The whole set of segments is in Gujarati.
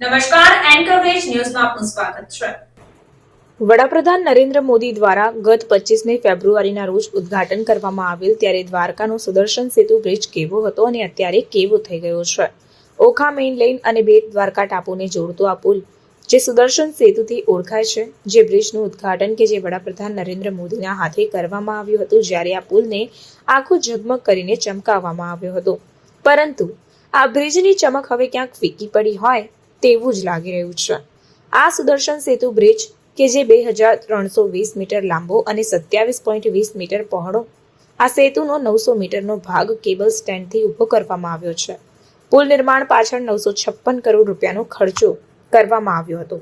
નમસ્કાર, એન્કર વેજ ન્યૂઝમાં આપનું સ્વાગત છે. વડાપ્રધાન નરેન્દ્ર મોદી દ્વારા ગત 25મી ફેબ્રુઆરીના રોજ ઉદ્ઘાટન કરવામાં આવેલ ત્યારે દ્વારકાનો સુદર્શન સેતુ બ્રિજ કેવો હતો અને અત્યારે કેવો થઈ ગયો છે. ઓખા મેઇન લાઇન અને બેટ દ્વારકા ટાપુને જોડતો આ પુલ જે સુદર્શન સેતુથી ઓળખાય છે, જે બ્રિજનું ઉદ્ઘાટન કે જે વડાપ્રધાન નરેન્દ્ર મોદીના હાથે કરવામાં આવ્યું હતું, જ્યારે આ પુલને આખું ઝગમગ કરીને ચમકાવવામાં આવ્યો હતો. પરંતુ આ બ્રિજની ચમક હવે ક્યાંક ફીકી પડી હોય તેવું જ લાગી રહ્યું છે. આ સુદર્શન સેતુ બ્રિજ કે જે 2320 મીટર લાંબો અને 27.20 મીટર પહોળો, આ સેતુનો 900 મીટરનો ભાગ કેબલ સ્ટેન્ડથી ઊભો કરવામાં આવ્યો છે. પુલ નિર્માણ પાછળ 956 કરોડ રૂપિયાનો ખર્ચો કરવામાં આવ્યો હતો,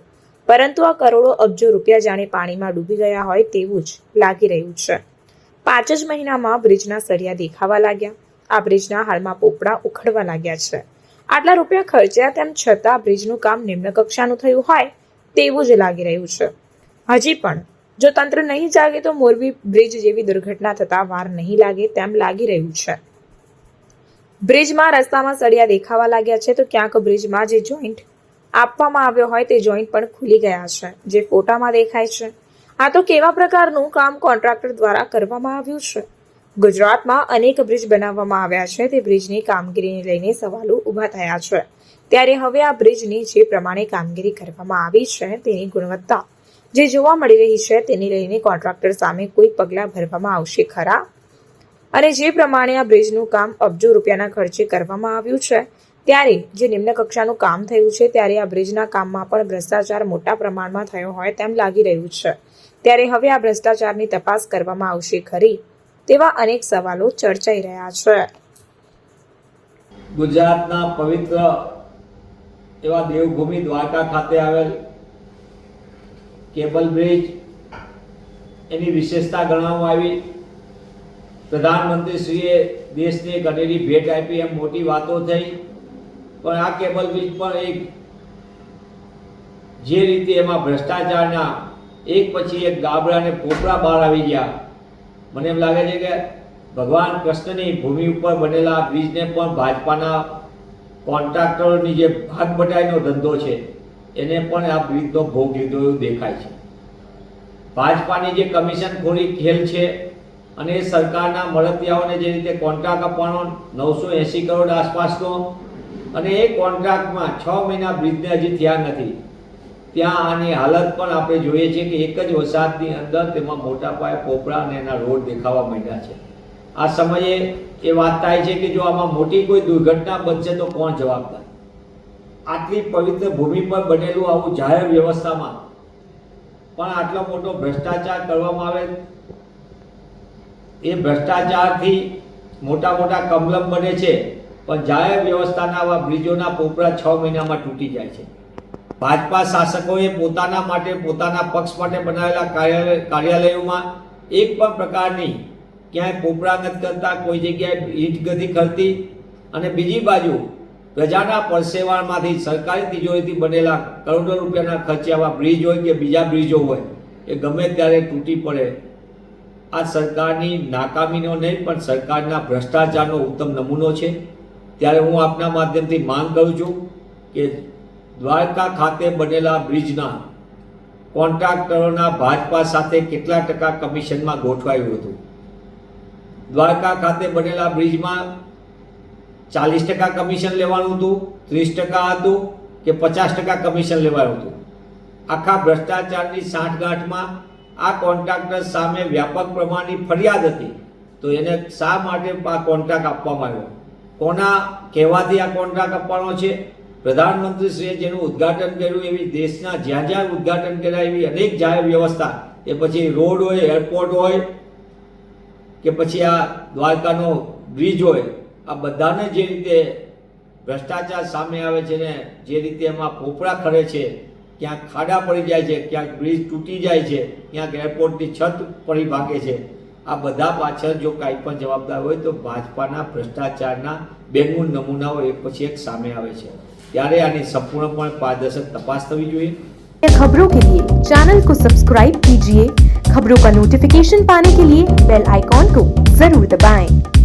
પરંતુ આ કરોડો અબજો રૂપિયા જાણે પાણીમાં ડૂબી ગયા હોય તેવું જ લાગી રહ્યું છે. 5 જ મહિનામાં બ્રિજના સળિયા દેખાવા લાગ્યા. આ બ્રિજના હાલમાં પોપડા ઉખડવા લાગ્યા છે. આટલા રૂપિયા ખર્ચ્યા તેમ છતાં બ્રિજનું કામ નિમ્ન કક્ષાનું થયું હોય તેવું જ લાગી રહ્યું છે. હજી પણ જો તંત્ર નહીં જાગે તો મોરબી બ્રિજ જેવી દુર્ઘટના થતા વાર નહીં લાગે તેમ લાગી રહ્યું છે. બ્રિજમાં રસ્તામાં સળિયા દેખાવા લાગ્યા છે, તો ક્યાંક બ્રિજમાં જે જોઈન્ટ આપવામાં આવ્યો હોય તે જોઈન્ટ પણ ખુલી ગયા છે, જે ફોટામાં દેખાય છે. આ તો કેવા પ્રકારનું કામ કોન્ટ્રાક્ટર દ્વારા કરવામાં આવ્યું છે? ગુજરાતમાં અનેક બ્રિજ બનાવવામાં આવ્યા છે, તે બ્રિજની કામગીરીને લઈને સવાલો ઊભા થયા છે. ત્યારે હવે આ બ્રિજની જે પ્રમાણે કામગીરી કરવામાં આવી છે તેની ગુણવત્તા જે જોવા મળી રહી છે તેને લઈને કોન્ટ્રાક્ટર સામે કોઈ પગલાં ભરવામાં આવશે ખરા? અને જે પ્રમાણે આ બ્રિજનું કામ અબજો રૂપિયાના ખર્ચે કરવામાં આવ્યું છે, ત્યારે જે નિમ્ન કક્ષાનું કામ થયું છે, ત્યારે આ બ્રિજના કામમાં પણ ભ્રષ્ટાચાર મોટા પ્રમાણમાં થયો હોય તેમ લાગી રહ્યું છે. ત્યારે હવે આ ભ્રષ્ટાચારની તપાસ કરવામાં આવશે ખરી? તેવા અનેક સવાલો ચર્ચાઈ રહ્યા છે. ગુજરાતના પવિત્ર એવા દેવભૂમિ દ્વારકા ખાતે આવેલ કેબલ બ્રિજ, એની વિશેષતા ગણવામાં આવી. પ્રધાનમંત્રીશ્રીએ દેશને એક અનેરી ભેટ આપી એમ મોટી વાતો થઈ, પણ આ કેબલ બ્રિજ પર જે રીતે એમાં ભ્રષ્ટાચારના એક પછી એક ગાબડા અને પોપડા બહાર આવી ગયા. મને એમ લાગે છે કે ભગવાન કૃષ્ણની ભૂમિ ઉપર બનેલા બ્રિજને પણ ભાજપાના કોન્ટ્રાક્ટરોની જે ભાગ બટાઈનો ધંધો છે એને પણ આ બ્રિજનો ભોગ લીધો એવું દેખાય છે. ભાજપાની જે કમિશનખોરી ખેલ છે અને સરકારના મળતિયાઓને જે રીતે કોન્ટ્રાક્ટ આપવાનો 980 કરોડ આસપાસનો, અને એ કોન્ટ્રાક્ટમાં 6 મહિના બ્રિજને હજી થયા નથી, ત્યાં આની હાલત પણ આપણે જોઈએ છીએ કે એક જ વરસાદની અંદર તેમાં મોટા પાયે પોપડા અને એના રોડ દેખાવા માંડ્યા છે. આ સમયે એ વાત થાય છે કે જો આમાં મોટી કોઈ દુર્ઘટના બનશે તો કોણ જવાબદાર? આટલી પવિત્ર ભૂમિ પર બનેલું આવું જાહેર વ્યવસ્થામાં પણ આટલો મોટો ભ્રષ્ટાચાર કરવામાં આવે, એ ભ્રષ્ટાચારથી મોટા મોટા કમલમ બને છે, પણ જાહેર વ્યવસ્થાના આવા બ્રિજોના પોપડા 6 મહિનામાં તૂટી જાય છે. ભાજપા શાસકોએ પોતાના માટે, પોતાના પક્ષ માટે બનાવેલા કાર્યાલયોમાં એક પણ પ્રકારની ક્યાંય પોપડા નથી કરતા, કોઈ જગ્યાએ ઈંટ નથી કરતી. અને બીજી બાજુ પ્રજાના પરસેવામાંથી, સરકારી તિજોરીથી બનેલા કરોડો રૂપિયાના ખર્ચે આવા બ્રિજ હોય કે બીજા બ્રિજો હોય એ ગમે ત્યારે તૂટી પડે. આ સરકારની નાકામીનો નહીં પણ સરકારના ભ્રષ્ટાચારનો ઉત્તમ નમૂનો છે. ત્યારે હું આપના માધ્યમથી માંગ કરું છું કે દ્વારકા ખાતે બનેલા બ્રિજના કોન્ટ્રાક્ટરોના ભાજપા સાથે કેટલા ટકા કમિશનમાં ગોઠવાયું હતું? દ્વારકા ખાતે બનેલા બ્રિજમાં 40% કમિશન લેવાનું હતું, 30% હતું કે 50% કમિશન લેવાનું હતું? આખા ભ્રષ્ટાચારની સાંઠગાંઠમાં આ કોન્ટ્રાક્ટર સામે વ્યાપક પ્રમાણની ફરિયાદ હતી, તો એને શા માટે આ કોન્ટ્રાક્ટ આપવામાં આવ્યો? કોના કહેવાથી આ કોન્ટ્રાક્ટ આપવાનો છે? પ્રધાનમંત્રીશ્રીએ જેનું ઉદ્ઘાટન કર્યું એવી દેશના જ્યાં જ્યાં ઉદ્ઘાટન કર્યા એવી અનેક જાહેર વ્યવસ્થા, એ પછી રોડ હોય, એરપોર્ટ હોય કે પછી આ દ્વારકાનો બ્રિજ હોય, આ બધાને જે રીતે ભ્રષ્ટાચાર સામે આવે છે ને જે રીતે એમાં પોપડા ખરે છે, ક્યાંક ખાડા પડી જાય છે, ક્યાંક બ્રિજ તૂટી જાય છે, ક્યાંક એરપોર્ટની છત પડી ભાગે છે, આ બધા પાછળ જો કાંઈ પણ જવાબદાર હોય તો ભાજપાના ભ્રષ્ટાચારના બેંગુન નમૂનાઓ એક પછી એક સામે આવે છે. ત્યારે આની સંपूर्णपणे पारदर्शक तपास થવી જોઈએ. खबरों के लिए चैनल को सब्सक्राइब कीजिए। खबरों का नोटिफिकेशन पाने के लिए बेल आइकॉन को जरूर दबाएं।